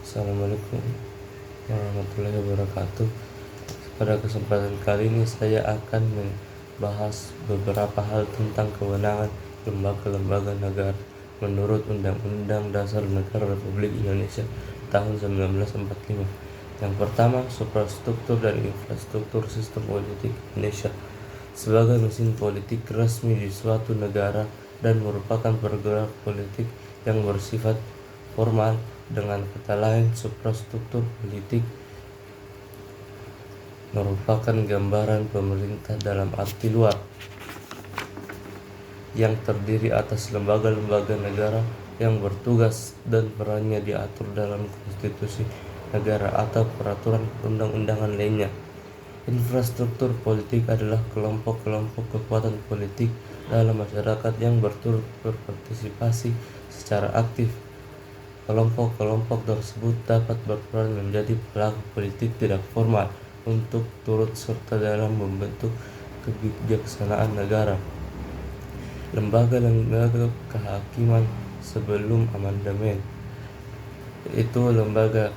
Assalamualaikum warahmatullahi wabarakatuh. Pada kesempatan kali ini saya akan membahas beberapa hal tentang kewenangan lembaga-lembaga negara menurut Undang-Undang Dasar Negara Republik Indonesia tahun 1945. Yang pertama, suprastruktur dan infrastruktur sistem politik Indonesia sebagai mesin politik resmi di suatu negara dan merupakan pergerak politik yang bersifat formal. Dengan kata lain, suprastruktur politik merupakan gambaran pemerintah dalam arti luar yang terdiri atas lembaga-lembaga negara yang bertugas dan perannya diatur dalam konstitusi negara atau peraturan perundang-undangan lainnya. Infrastruktur politik adalah kelompok-kelompok kekuatan politik dalam masyarakat yang berturut berpartisipasi secara aktif. Kelompok-kelompok tersebut dapat berperan menjadi pelaku politik tidak formal untuk turut serta dalam membentuk kebijaksanaan negara. Lembaga-lembaga kehakiman sebelum amandemen, yaitu lembaga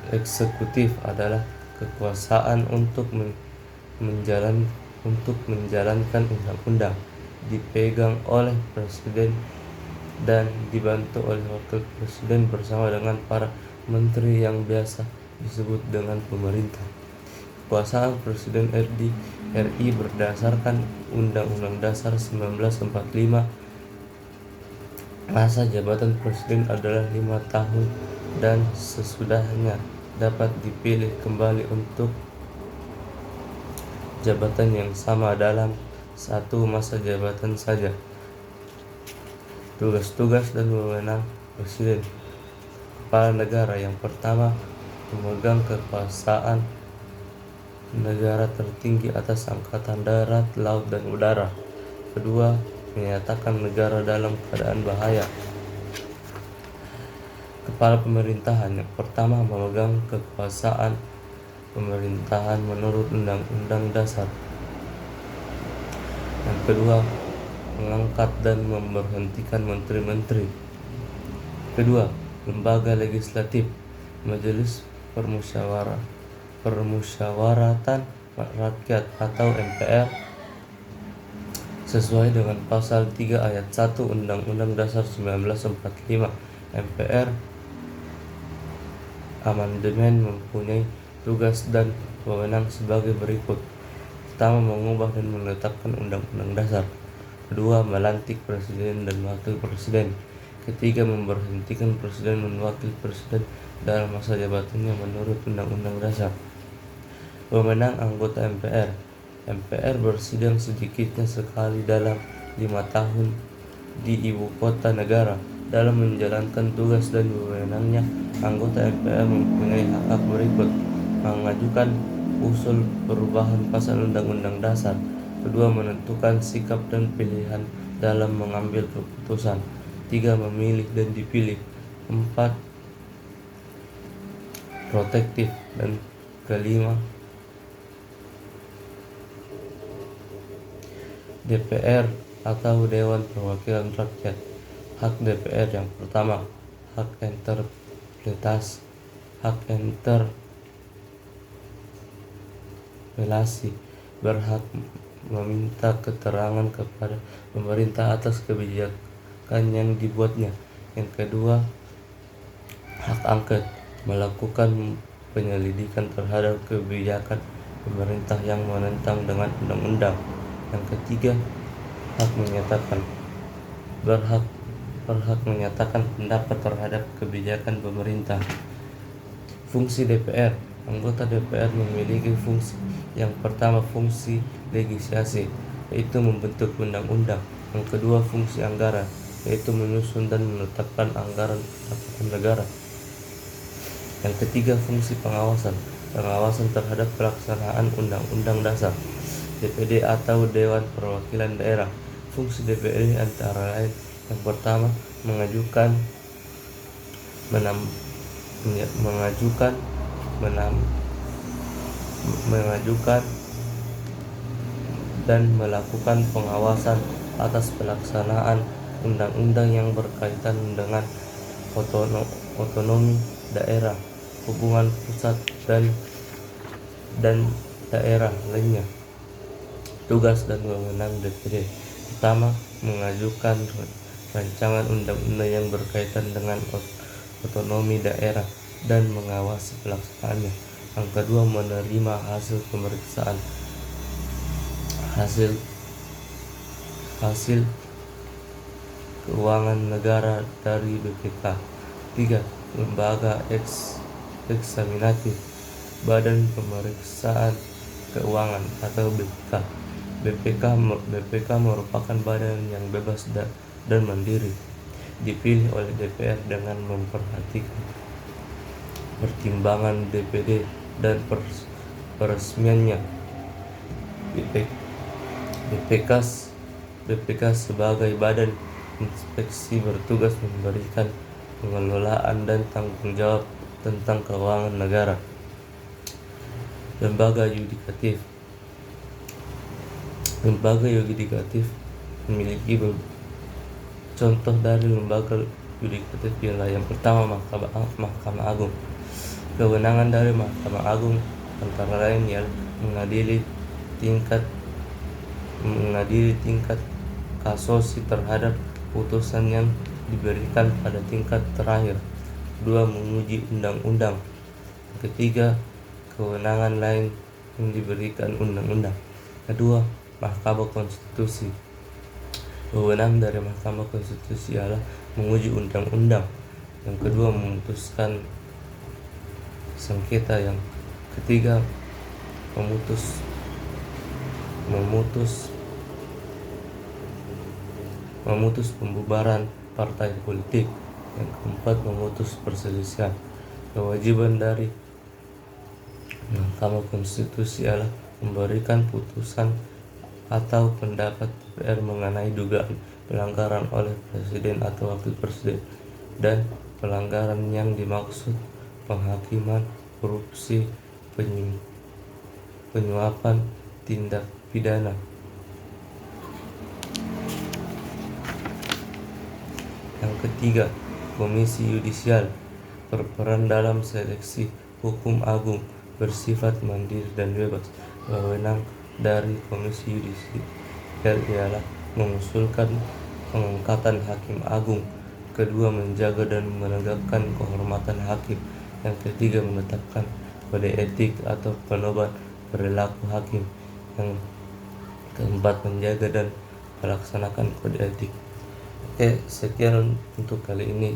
eksekutif adalah kekuasaan untuk menjalankan undang-undang, dipegang oleh presiden dan dibantu oleh wakil presiden bersama dengan para menteri yang biasa disebut dengan pemerintah. Kekuasaan Presiden RI berdasarkan Undang-Undang Dasar 1945. Masa jabatan presiden adalah 5 tahun dan sesudahnya dapat dipilih kembali untuk jabatan yang sama dalam satu masa jabatan saja. Tugas-tugas dan wewenang Presiden. Kepala negara yang pertama memegang kekuasaan negara tertinggi atas angkatan darat, laut, dan udara. Kedua, menyatakan negara dalam keadaan bahaya. Kepala pemerintahan yang pertama memegang kekuasaan pemerintahan menurut Undang-Undang Dasar. Yang kedua, mengangkat dan memberhentikan menteri-menteri. Kedua, lembaga legislatif, Majelis Permusyawaratan Rakyat atau MPR, sesuai dengan pasal 3 ayat 1 Undang-Undang Dasar 1945. MPR amandemen mempunyai tugas dan wewenang sebagai berikut. Pertama, mengubah dan menetapkan Undang-Undang Dasar. Kedua, melantik presiden dan wakil presiden. Ketiga, memberhentikan presiden dan wakil presiden dalam masa jabatannya menurut Undang-Undang Dasar. Wewenang anggota MPR. MPR bersidang sedikitnya sekali dalam 5 tahun di ibu kota negara. Dalam menjalankan tugas dan wewenangnya, anggota MPR mempunyai hak berikut: mengajukan usul perubahan pasal Undang-Undang Dasar. Kedua, menentukan sikap dan pilihan dalam mengambil keputusan. Tiga, memilih dan dipilih. Empat, protektif. Dan kelima, DPR atau Dewan Perwakilan Rakyat. Hak DPR yang pertama, hak interpelasi, berhak meminta keterangan kepada pemerintah atas kebijakan yang dibuatnya. Yang kedua, hak angket, melakukan penyelidikan terhadap kebijakan pemerintah yang menentang dengan undang-undang. Yang ketiga, hak menyatakan, berhak menyatakan pendapat terhadap kebijakan pemerintah. Fungsi DPR. Anggota DPR memiliki fungsi. Yang pertama, fungsi legislasi, yaitu membentuk undang-undang. Yang kedua, fungsi anggaran, yaitu menyusun dan menetapkan anggaran pendapatan negara. Yang ketiga, fungsi pengawasan terhadap pelaksanaan Undang-Undang Dasar. DPD atau Dewan Perwakilan Daerah. Fungsi DPD antara lain: yang pertama, mengajukan dan melakukan pengawasan atas pelaksanaan undang-undang yang berkaitan dengan otonomi daerah, hubungan pusat dan daerah lainnya. Tugas dan wewenang DPD: pertama, mengajukan rancangan undang-undang yang berkaitan dengan otonomi daerah dan mengawasi pelaksanaannya. Yang kedua, menerima hasil pemeriksaan hasil keuangan negara dari BPK. 3. Lembaga eksaminatif, Badan Pemeriksaan Keuangan atau BPK. BPK merupakan badan yang bebas dan mandiri, dipilih oleh DPR dengan memperhatikan pertimbangan DPD dan peresmiannya. BPK sebagai badan inspeksi bertugas memberikan pengelolaan dan tanggung jawab tentang keuangan negara. Lembaga yudikatif memiliki contoh dari lembaga yudikatif ialah: yang pertama, Mahkamah Agung. Kewenangan dari Mahkamah Agung antara lain ialah mengadili tingkat kasasi terhadap putusan yang diberikan pada tingkat terakhir. 2. Menguji undang-undang. Ketiga, kewenangan lain yang diberikan undang-undang. Kedua, Mahkamah Konstitusi. Wewenang dari Mahkamah Konstitusi ialah menguji undang-undang. Yang kedua, memutuskan sengketa. Yang ketiga, memutus pembubaran partai politik. Yang keempat, memutus perselisihan. Kewajiban dari Mahkamah Konstitusi adalah memberikan putusan atau pendapat DPR mengenai dugaan pelanggaran oleh presiden atau wakil presiden dan pelanggaran yang dimaksud penghakiman, korupsi, penyuapan, tindak pidana. Yang ketiga, Komisi Yudisial berperan dalam seleksi hukum agung, bersifat mandiri dan bebas. Wewenang dari Komisi Yudisial ialah mengusulkan pengangkatan hakim agung. Kedua, menjaga dan menegakkan kehormatan hakim. Yang ketiga, menetapkan kode etik atau pedoman perilaku hakim. Yang keempat, menjaga dan melaksanakan kode etik. Oke, sekian untuk kali ini.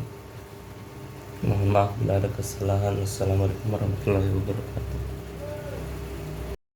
Mohon maaf bila ada kesalahan. Assalamualaikum warahmatullahi wabarakatuh.